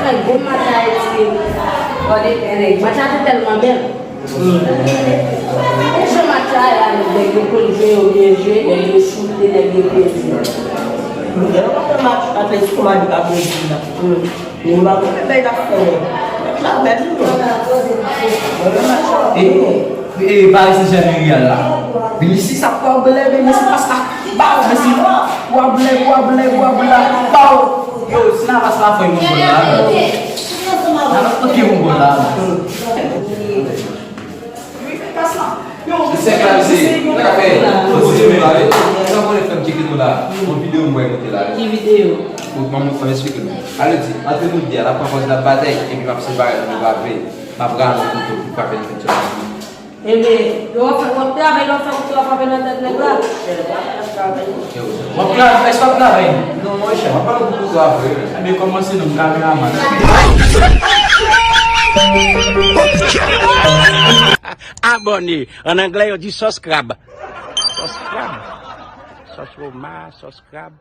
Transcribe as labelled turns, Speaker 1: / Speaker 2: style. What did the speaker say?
Speaker 1: mais vou matar esse. Olha, peraí, matar até uma mesmo. Deixa eu matar ela, depois ver o DG, ele chuta ele aqui.
Speaker 2: Eu não vou matar a vez com uma de cabeça. Não vai beber da fome. Já bebe não.
Speaker 3: Eh, parece já real lá. Bilisi sa problème, bilisi pasta. Bau, bilisi. Wable, bau. Yo, sina pasta foi mo bola. Nada porque mo bola.
Speaker 4: Você é claro, você café, você vai lá, só por ele fazer aquilo lá, uma vídeo muito lá.
Speaker 1: Que vídeo?
Speaker 4: O vamos fazer isso aqui. Allez, até no dia, lá para fazer a batalha, e vai se vai ver, vai pegar no papel que tinha.
Speaker 1: Ele, eu vou fazer o papel na tela.
Speaker 3: Mas claro, mas só tá bem.
Speaker 4: Não, mas chama para o que tu vai ver.
Speaker 3: Sabe como assim não cabe na mão?
Speaker 5: Abonné. En anglais, on dit sauce crabe. Sauce crabe. Sauce fromage, sauce crabe.